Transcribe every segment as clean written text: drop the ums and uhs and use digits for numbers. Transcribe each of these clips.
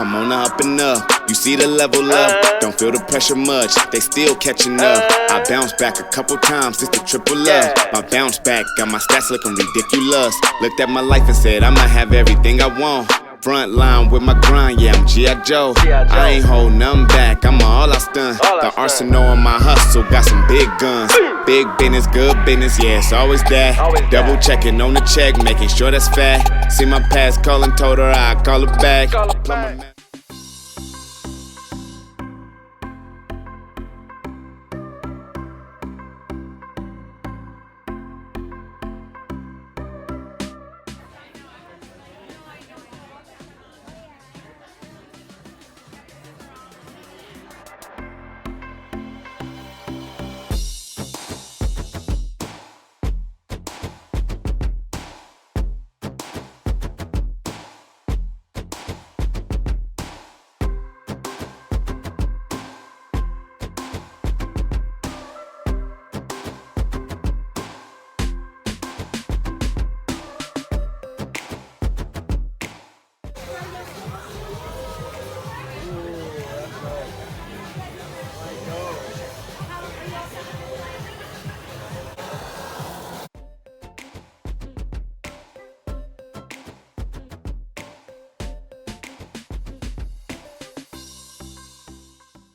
I'm on the up and up, you see the level up. Don't feel the pressure much, they still catching up. I bounced back a couple times, it's the triple up. My bounce back got my stats looking ridiculous. Looked at my life and said I'ma have everything I want. Front line with my grind, yeah, I'm G.I. Joe. I ain't hold nothing back, I'm all I stun. The arsenal on my hustle, got some big guns. Big business, good business, yeah, it's always that. Double checking on the check, making sure that's fat. See my past calling, told her I call her back.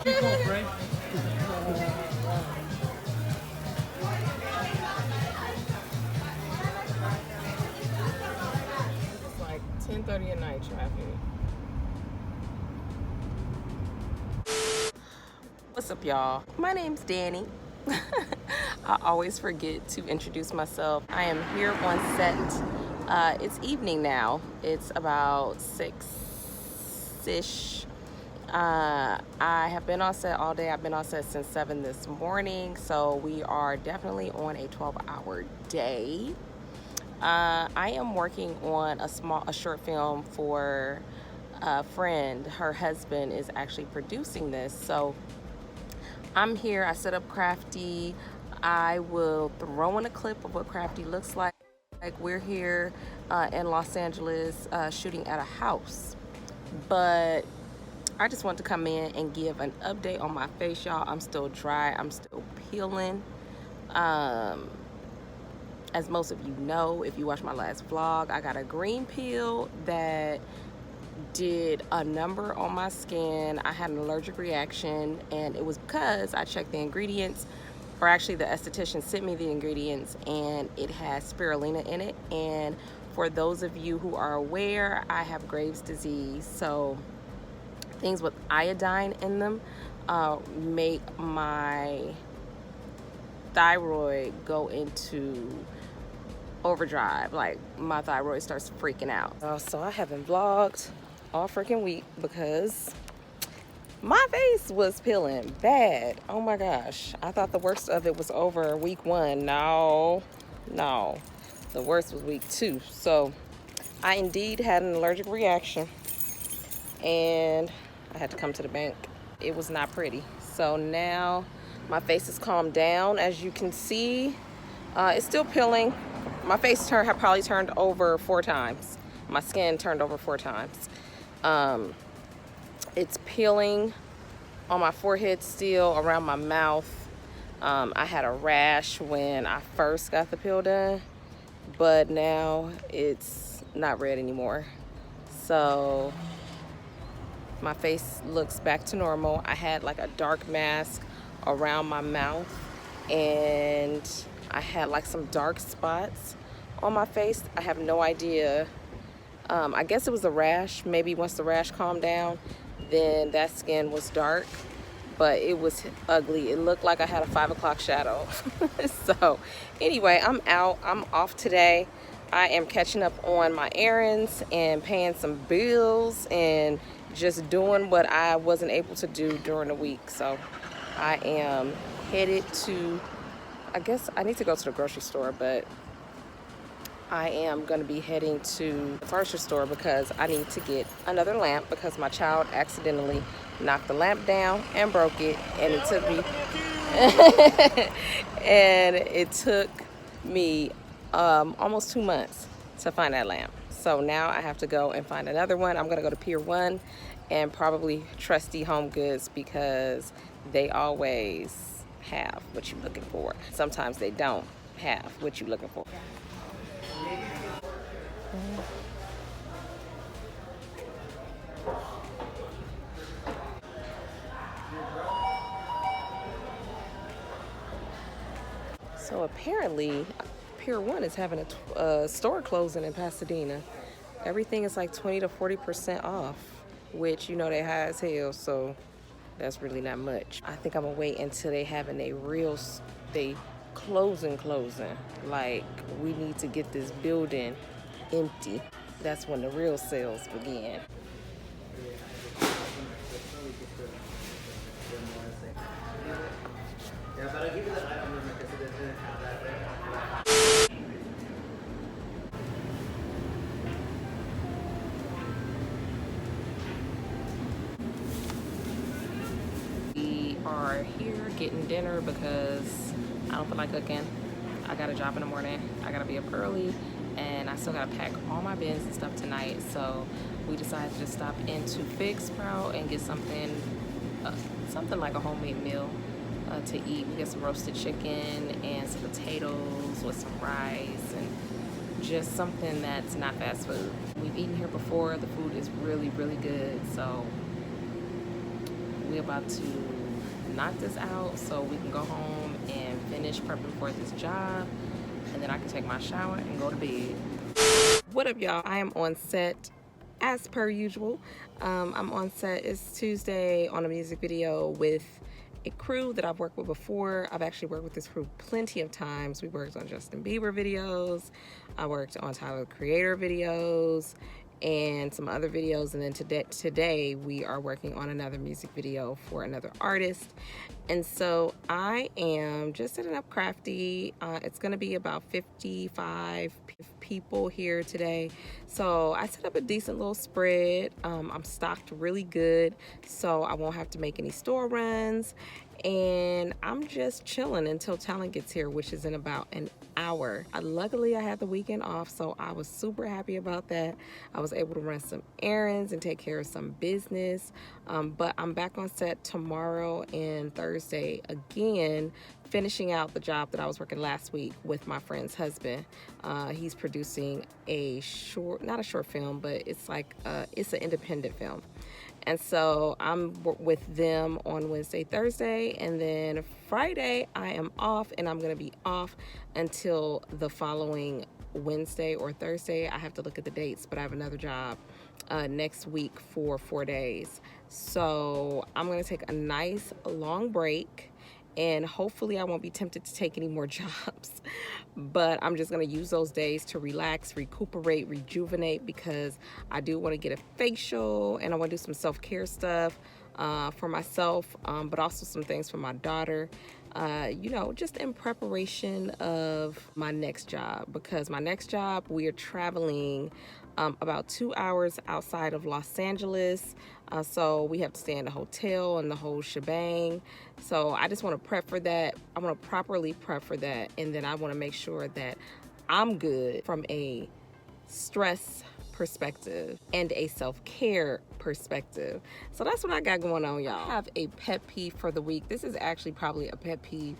It's like 10:30 at night traffic. What's up, y'all? My name's Danny. I always forget to introduce myself. I am here on set. It's evening now. It's about 6-ish. I have been on set all day. I've been on set since 7 this morning, so we are definitely on a 12-hour day. I am working on a short film for a friend. Her husband is actually producing this, so I'm here. I set up Crafty. I will throw in a clip of what Crafty looks like. We're here in Los Angeles shooting at a house, but I just want to come in and give an update on my face, y'all. I'm still dry. I'm still peeling. As most of you know, if you watched my last vlog, I got a green peel that did a number on my skin. I had an allergic reaction, and it was because I checked the ingredients, or actually the esthetician sent me the ingredients, and it has spirulina in it. And for those of you who are aware, I have Graves' disease, so things with iodine in them make my thyroid go into overdrive. Like, my thyroid starts freaking out. So I haven't vlogged all freaking week because my face was peeling bad. Oh my gosh, I thought the worst of it was over week 1. No, the worst was week 2. So I indeed had an allergic reaction, and I had to come to the bank. It was not pretty. So now my face has calmed down. As you can see, it's still peeling. My face had probably turned over 4 times. My skin turned over 4 times. It's peeling on my forehead still, around my mouth. I had a rash when I first got the peel done, but now it's not red anymore. So my face looks back to normal. I had like a dark mask around my mouth, and I had like some dark spots on my face. I have no idea. I guess it was a rash. Maybe once the rash calmed down, then that skin was dark, but it was ugly. It looked like I had a 5 o'clock shadow. So anyway, I'm out. I'm off today. I am catching up on my errands and paying some bills and just doing what I wasn't able to do during the week. So I am headed to, I guess I need to go to the grocery store, but I am going to be heading to the furniture store because I need to get another lamp because my child accidentally knocked the lamp down and broke it, and it took me almost 2 months to find that lamp. So now I have to go and find another one. I'm going to go to Pier 1 and probably trusty home goods because they always have what you're looking for. Sometimes they don't have what you're looking for. So apparently, Pier 1 is having a store closing in Pasadena. Everything is like 20 to 40% off, which you know they high as hell, so that's really not much. I think I'm gonna wait until they having a real, they closing. Like, we need to get this building empty. That's when the real sales begin. We are here getting dinner because I don't feel like cooking. I got a job in the morning. I gotta be up early, and I still gotta pack all my bins and stuff tonight. So we decided to just stop into Big Sprout and get something, something like a homemade meal to eat. We get some roasted chicken and some potatoes with some rice and just something that's not fast food. We've eaten here before. The food is really, really good. So we're about to knock this out so we can go home and finish prepping for this job, and then I can take my shower and go to bed. What up, y'all? I am on set as per usual. I'm on set. It's Tuesday on a music video with a crew that I've worked with before. I've actually worked with this crew plenty of times. We worked on Justin Bieber videos. I worked on Tyler the Creator videos and some other videos, and then today we are working on another music video for another artist. And so I am just setting up Crafty. It's gonna be about 55 people here today, so I set up a decent little spread. I'm stocked really good, so I won't have to make any store runs, and I'm just chilling until talent gets here, which is in about an hour. Luckily I had the weekend off, so I was super happy about that. I was able to run some errands and take care of some business, but I'm back on set tomorrow and Thursday again, finishing out the job that I was working last week with my friend's husband. He's producing a not a short film, but it's like it's an independent film. And so I'm with them on Wednesday, Thursday, and then Friday I am off, and I'm gonna be off until the following Wednesday or Thursday. I have to look at the dates, but I have another job next week for 4 days. So I'm gonna take a nice long break, and hopefully I won't be tempted to take any more jobs, but I'm just gonna use those days to relax, recuperate, rejuvenate, because I do want to get a facial and I want to do some self-care stuff for myself, but also some things for my daughter, you know, just in preparation of my next job. Because my next job, we are traveling about 2 hours outside of Los Angeles, so we have to stay in a hotel and the whole shebang. So I just want to prep for that. I want to properly prep for that, and then I want to make sure that I'm good from a stress perspective and a self-care perspective. So that's what I got going on, y'all. I have a pet peeve for the week. This is actually probably a pet peeve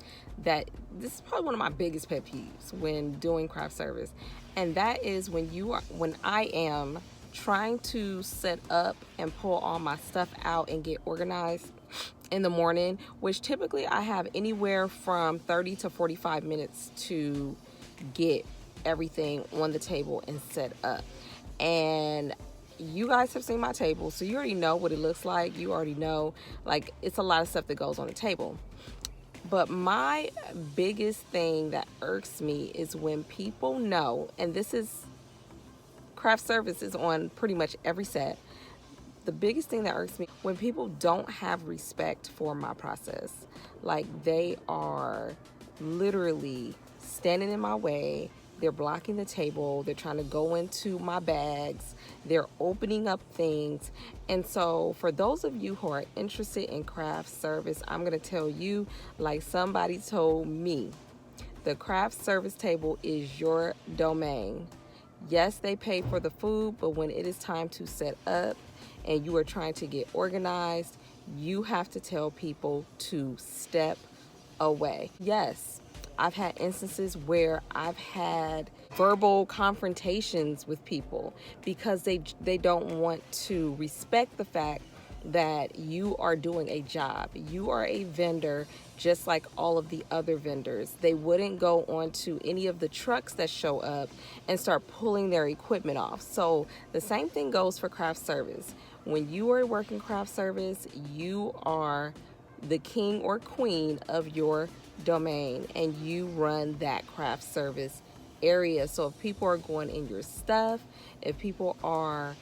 this is probably one of my biggest pet peeves when doing craft service, and that is when I am trying to set up and pull all my stuff out and get organized in the morning, which typically I have anywhere from 30 to 45 minutes to get everything on the table and set up. And you guys have seen my table, so you already know what it looks like. You already know, like, it's a lot of stuff that goes on the table. But my biggest thing that irks me is when people know, and this is craft services on pretty much every set, the biggest thing that irks me when people don't have respect for my process. Like, they are literally standing in my way. They're blocking the table. They're trying to go into my bags. They're opening up things. And so for those of you who are interested in craft service, I'm going to tell you, like somebody told me, the craft service table is your domain. Yes, they pay for the food, but when it is time to set up, and you are trying to get organized, you have to tell people to step away. Yes, I've had instances where I've had verbal confrontations with people because they don't want to respect the fact that you are doing a job. You are a vendor just like all of the other vendors. They wouldn't go onto any of the trucks that show up and start pulling their equipment off. So the same thing goes for craft service. When you are working craft service, you are the king or queen of your domain, and you run that craft service area. So if people are going in your stuff, if people are,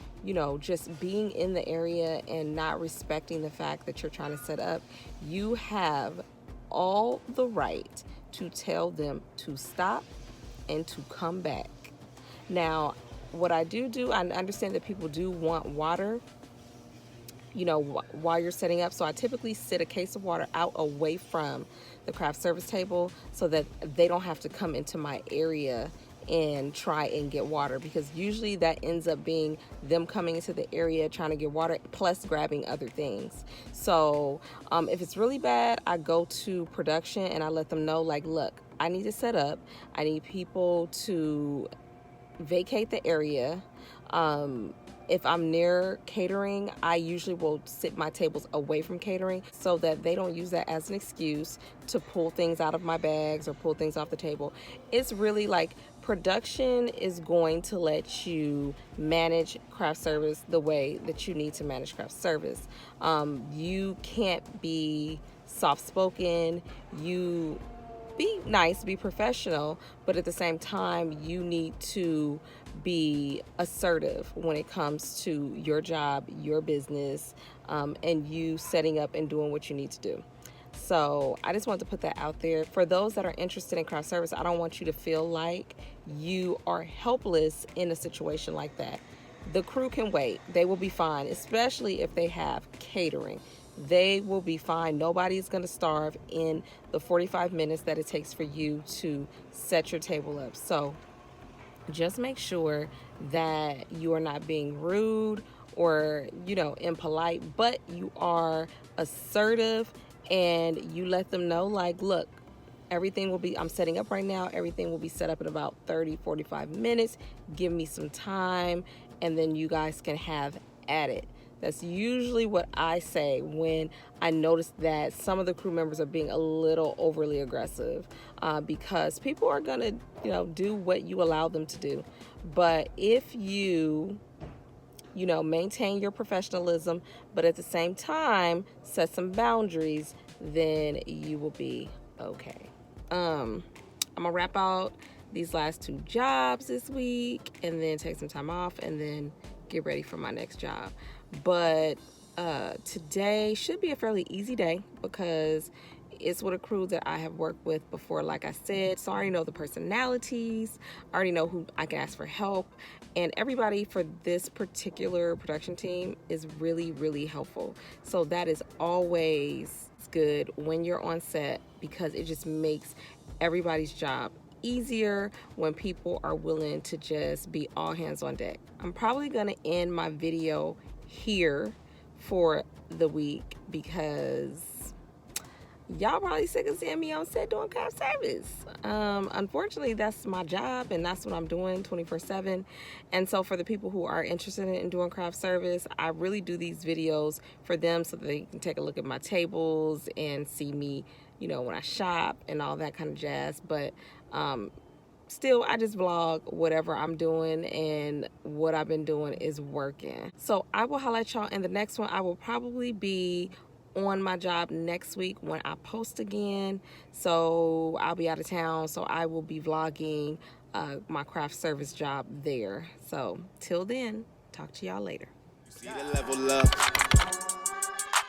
just being in the area and not respecting the fact that you're trying to set up, you have all the right to tell them to stop and to come back. Now, what I do, I understand that people do want water, while you're setting up. So I typically sit a case of water out away from the craft service table so that they don't have to come into my area and try and get water, because usually that ends up being them coming into the area trying to get water plus grabbing other things. So if it's really bad, I go to production and I let them know, like, look, I need to set up. I need people to vacate the area. If I'm near catering, I usually will sit my tables away from catering so that they don't use that as an excuse to pull things out of my bags or pull things off the table. It's really like production is going to let you manage craft service the way that you need to manage craft service. You can't be soft-spoken. You be nice, be professional, but at the same time, you need to be assertive when it comes to your job, your business, and you setting up and doing what you need to do. So I just wanted to put that out there. For those that are interested in craft service, I don't want you to feel like you are helpless in a situation like that. The crew can wait. They will be fine, especially if they have catering. They will be fine. Nobody's going to starve in the 45 minutes that it takes for you to set your table up. So just make sure that you are not being rude or, impolite, but you are assertive and you let them know, like, look, I'm setting up right now. Everything will be set up in about 30, 45 minutes. Give me some time and then you guys can have at it. That's usually what I say when I notice that some of the crew members are being a little overly aggressive, because people are going to, do what you allow them to do. But if you, maintain your professionalism, but at the same time set some boundaries, then you will be okay. I'm going to wrap out these last 2 jobs this week and then take some time off and then get ready for my next job. But today should be a fairly easy day because it's with a crew that I have worked with before, like I said. So I already know the personalities. I already know who I can ask for help. And everybody for this particular production team is really, really helpful. So that is always good when you're on set because it just makes everybody's job easier when people are willing to just be all hands on deck. I'm probably going to end my video here for the week because y'all probably sick of seeing me on set doing craft service. Unfortunately, that's my job and that's what I'm doing 24/7. And so for the people who are interested in doing craft service, I really do these videos for them so that they can take a look at my tables and see me, when I shop and all that kind of jazz. But still, I just vlog whatever I'm doing, and what I've been doing is working. So I will highlight y'all in the next one. I will probably be on my job next week when I post again. So I'll be out of town, so I will be vlogging my craft service job there. So till then, talk to y'all later. See the level up.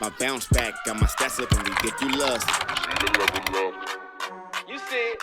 My bounce back got my stats looking ridiculous. See the level up. You see it.